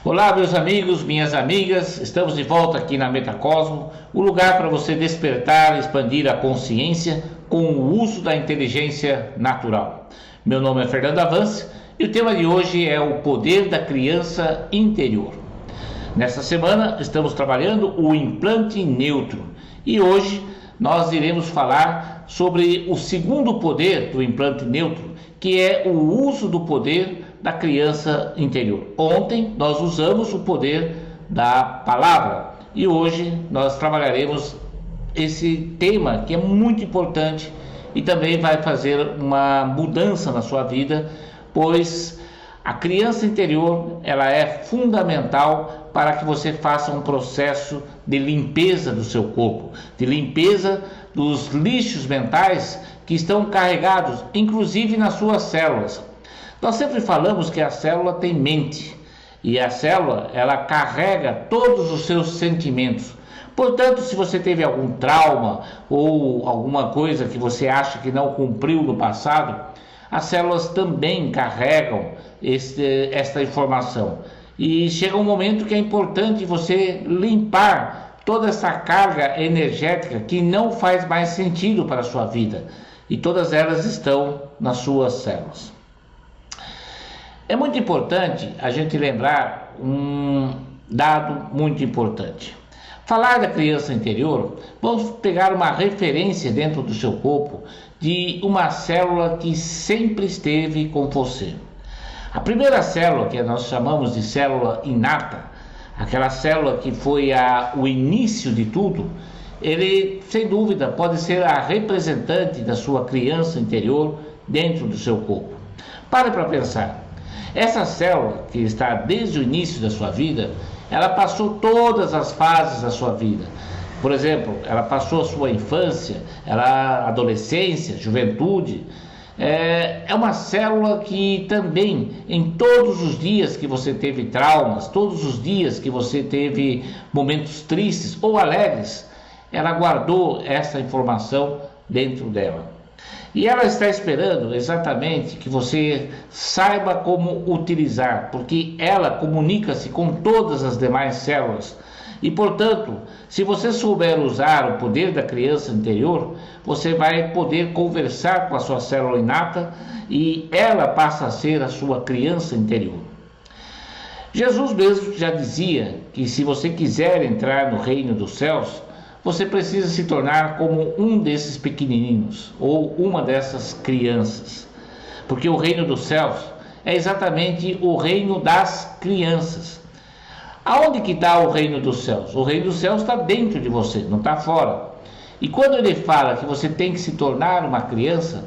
Olá, meus amigos, minhas amigas, estamos de volta aqui na Metacosmo, o lugar para você despertar e expandir a consciência com o uso da inteligência natural. Meu nome é Fernando Avance e o tema de hoje é o poder da criança interior. Nesta semana estamos trabalhando o implante neutro e hoje nós iremos falar sobre o segundo poder do implante neutro, que é o uso do poder da criança interior. Ontem nós usamos o poder da palavra e hoje nós trabalharemos esse tema que é muito importante e também vai fazer uma mudança na sua vida, pois a criança interior ela é fundamental para que você faça um processo de limpeza do seu corpo, de limpeza dos lixos mentais que estão carregados, inclusive nas suas células. Nós sempre falamos que a célula tem mente e a célula ela carrega todos os seus sentimentos. Portanto, se você teve algum trauma ou alguma coisa que você acha que não cumpriu no passado, as células também carregam esta informação. E chega um momento que é importante você limpar toda essa carga energética que não faz mais sentido para a sua vida. E todas elas estão nas suas células. É muito importante a gente lembrar um dado muito importante. Falar da criança interior, vamos pegar uma referência dentro do seu corpo de uma célula que sempre esteve com você. A primeira célula, que nós chamamos de célula inata, aquela célula que foi o início de tudo, ele, sem dúvida, pode ser a representante da sua criança interior dentro do seu corpo. Pare para pensar. Essa célula, que está desde o início da sua vida, ela passou todas as fases da sua vida. Por exemplo, ela passou a sua infância, a adolescência, juventude. É uma célula que também, em todos os dias que você teve traumas, todos os dias que você teve momentos tristes ou alegres, ela guardou essa informação dentro dela. E ela está esperando exatamente que você saiba como utilizar, porque ela comunica-se com todas as demais células. E, portanto, se você souber usar o poder da criança interior, você vai poder conversar com a sua célula inata e ela passa a ser a sua criança interior. Jesus mesmo já dizia que se você quiser entrar no reino dos céus, você precisa se tornar como um desses pequenininhos ou uma dessas crianças, porque o reino dos céus é exatamente o reino das crianças. Aonde que está o reino dos céus? O reino dos céus está dentro de você, não está fora. E quando ele fala que você tem que se tornar uma criança,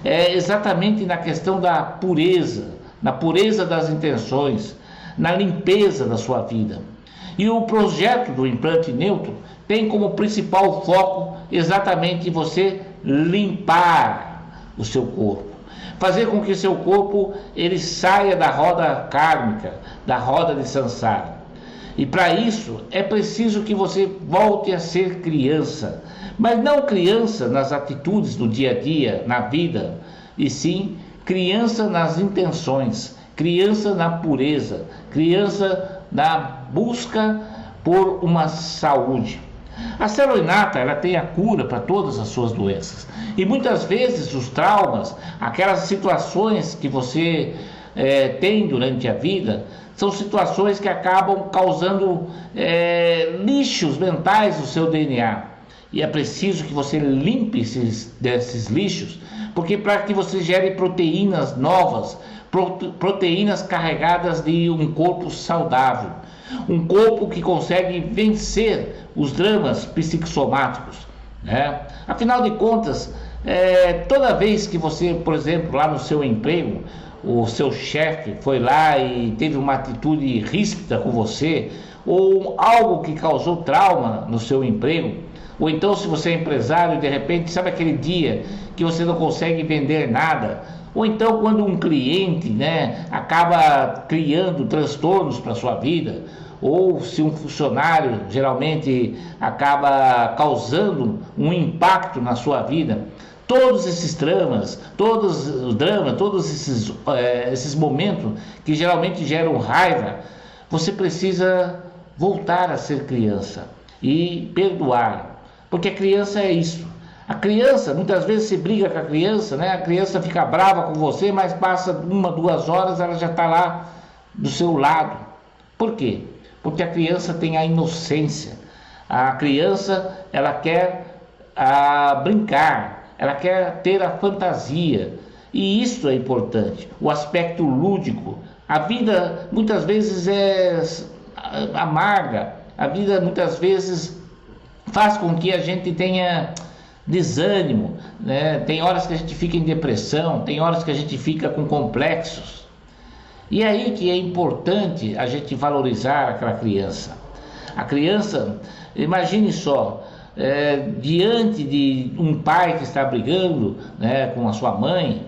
é exatamente na questão da pureza, na pureza das intenções, na limpeza da sua vida. E o projeto do implante neutro tem como principal foco exatamente você limpar o seu corpo, fazer com que seu corpo ele saia da roda kármica, da roda de samsara. E para isso é preciso que você volte a ser criança, mas não criança nas atitudes do dia a dia, na vida, e sim criança nas intenções, criança na pureza, criança na busca por uma saúde. A célula inata ela tem a cura para todas as suas doenças e muitas vezes os traumas, aquelas situações que você tem durante a vida, são situações que acabam causando lixos mentais no seu DNA. E é preciso que você limpe desses lixos, porque para que você gere proteínas novas, proteínas carregadas de um corpo saudável, um corpo que consegue vencer os dramas psicossomáticos, né? Afinal de contas, toda vez que você, por exemplo, lá no seu emprego, o seu chefe foi lá e teve uma atitude ríspida com você, ou algo que causou trauma no seu emprego, ou então se você é empresário e de repente, sabe aquele dia que você não consegue vender nada, ou então quando um cliente, né, acaba criando transtornos para a sua vida, ou se um funcionário geralmente acaba causando um impacto na sua vida, todos esses dramas, todos esses momentos que geralmente geram raiva, você precisa voltar a ser criança e perdoar, porque a criança é isso. A criança, muitas vezes você briga com a criança, né? A criança fica brava com você, mas passa 1, 2 horas, ela já está lá do seu lado. Por quê? Porque a criança tem a inocência. A criança, ela quer brincar, ela quer ter a fantasia. E isso é importante, o aspecto lúdico. A vida muitas vezes é amarga, a vida muitas vezes faz com que a gente tenha desânimo, né? Tem horas que a gente fica em depressão, tem horas que a gente fica com complexos. E é aí que é importante a gente valorizar aquela criança. A criança, imagine só, diante de um pai que está brigando, né, com a sua mãe,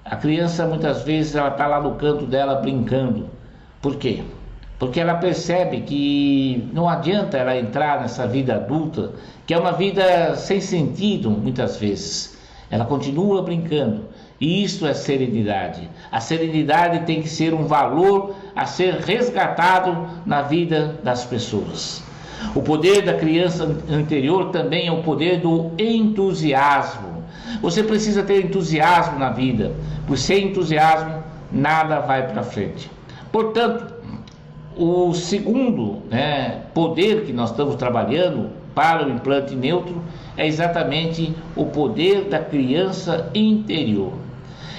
a criança muitas vezes ela está lá no canto dela brincando. Por quê? Porque ela percebe que não adianta ela entrar nessa vida adulta, que é uma vida sem sentido muitas vezes. Ela continua brincando. E isso é serenidade. A serenidade tem que ser um valor a ser resgatado na vida das pessoas. O poder da criança interior também é o poder do entusiasmo. Você precisa ter entusiasmo na vida, pois sem entusiasmo nada vai para frente. Portanto, o segundo, poder que nós estamos trabalhando para o implante neutro é exatamente o poder da criança interior.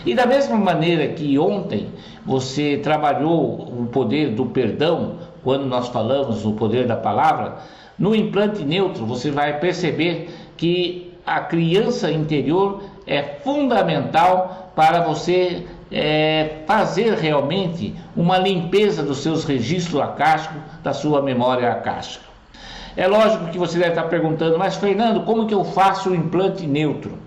E da mesma maneira que ontem você trabalhou o poder do perdão, quando nós falamos o poder da palavra, no implante neutro você vai perceber que a criança interior é fundamental para você fazer realmente uma limpeza dos seus registros acásticos, da sua memória acástica. É lógico que você deve estar perguntando, mas Fernando, como que eu faço o implante neutro?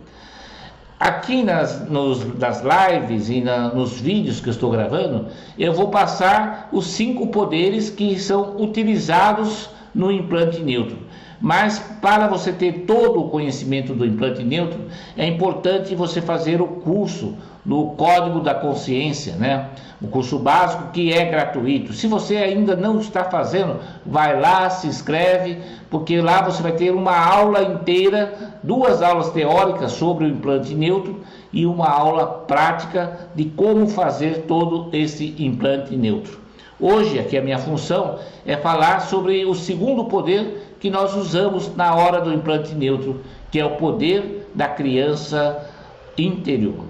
Aqui nas lives e nos vídeos que eu estou gravando, eu vou passar os 5 poderes que são utilizados no implante neutro. Mas para você ter todo o conhecimento do implante neutro, é importante você fazer o curso do Código da Consciência, né? O curso básico, que é gratuito. Se você ainda não está fazendo, vai lá, se inscreve, porque lá você vai ter uma aula inteira, 2 aulas teóricas sobre o implante neutro e uma aula prática de como fazer todo esse implante neutro. Hoje, aqui a minha função é falar sobre o segundo poder que nós usamos na hora do implante neutro, que é o poder da criança interior.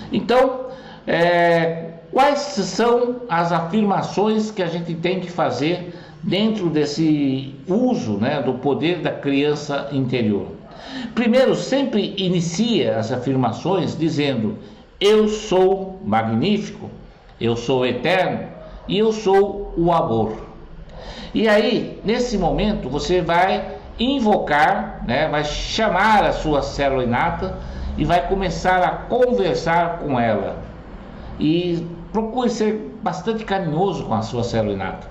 Então, quais são as afirmações que a gente tem que fazer dentro desse uso, do poder da criança interior? Primeiro, sempre inicia as afirmações dizendo: eu sou magnífico, eu sou eterno e eu sou o amor. E aí, nesse momento, você vai invocar, vai chamar a sua célula inata e vai começar a conversar com ela. E procure ser bastante carinhoso com a sua célula inata,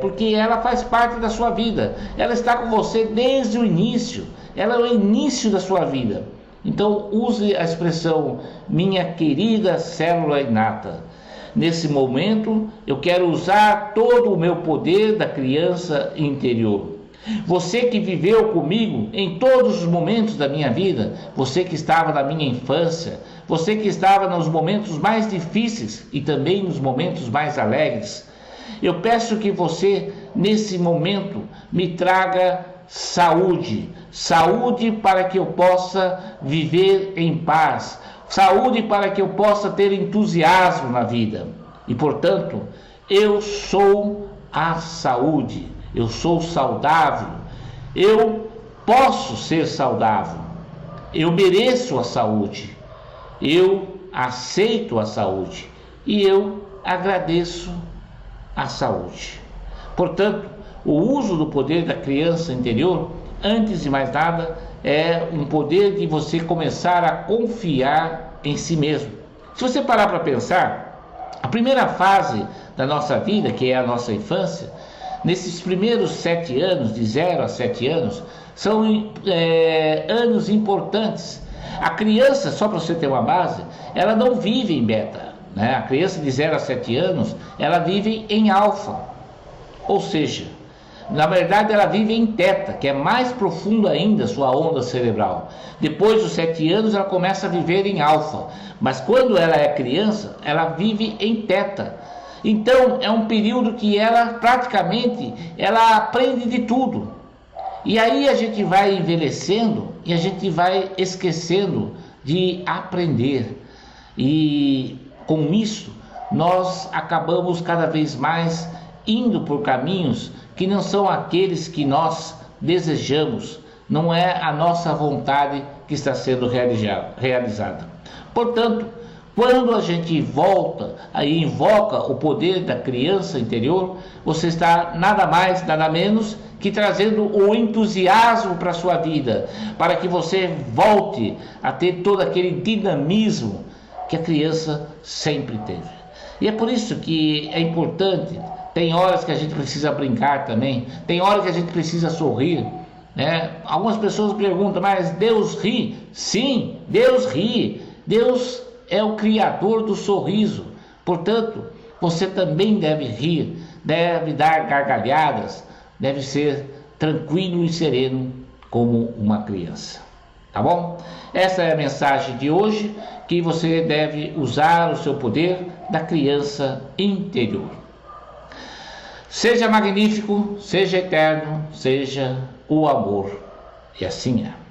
porque ela faz parte da sua vida. Ela está com você desde o início. Ela é o início da sua vida. Então, use a expressão minha querida célula inata. Nesse momento, eu quero usar todo o meu poder da criança interior. Você que viveu comigo em todos os momentos da minha vida, você que estava na minha infância, você que estava nos momentos mais difíceis e também nos momentos mais alegres, eu peço que você, nesse momento, me traga saúde. Saúde para que eu possa viver em paz. Saúde para que eu possa ter entusiasmo na vida. E, portanto, eu sou a saúde. Eu sou saudável. Eu posso ser saudável. Eu mereço a saúde. Eu aceito a saúde. E eu agradeço a saúde. Portanto, o uso do poder da criança interior, antes de mais nada, é um poder de você começar a confiar em si mesmo. Se você parar para pensar, a primeira fase da nossa vida, que é a nossa infância, nesses primeiros 7 anos, de 0 a 7 anos, são anos importantes. A criança, só para você ter uma base, ela não vive em beta, A criança de 0 a 7 anos, ela vive em alfa. Ou seja, na verdade ela vive em teta, que é mais profundo ainda a sua onda cerebral. Depois dos 7 anos ela começa a viver em alfa, mas quando ela é criança, ela vive em teta. Então é um período que ela praticamente ela aprende de tudo. E aí a gente vai envelhecendo e a gente vai esquecendo de aprender. E com isso nós acabamos cada vez mais indo por caminhos que não são aqueles que nós desejamos, não é a nossa vontade que está sendo realizada. Portanto, quando a gente volta e invoca o poder da criança interior, você está nada mais, nada menos que trazendo o entusiasmo para a sua vida, para que você volte a ter todo aquele dinamismo que a criança sempre teve. E é por isso que é importante. Tem horas que a gente precisa brincar também, tem horas que a gente precisa sorrir, né? Algumas pessoas perguntam, mas Deus ri? Sim, Deus ri. Deus é o criador do sorriso. Portanto, você também deve rir, deve dar gargalhadas, deve ser tranquilo e sereno como uma criança. Tá bom? Essa é a mensagem de hoje, que você deve usar o seu poder da criança interior. Seja magnífico, seja eterno, seja o amor. E assim é.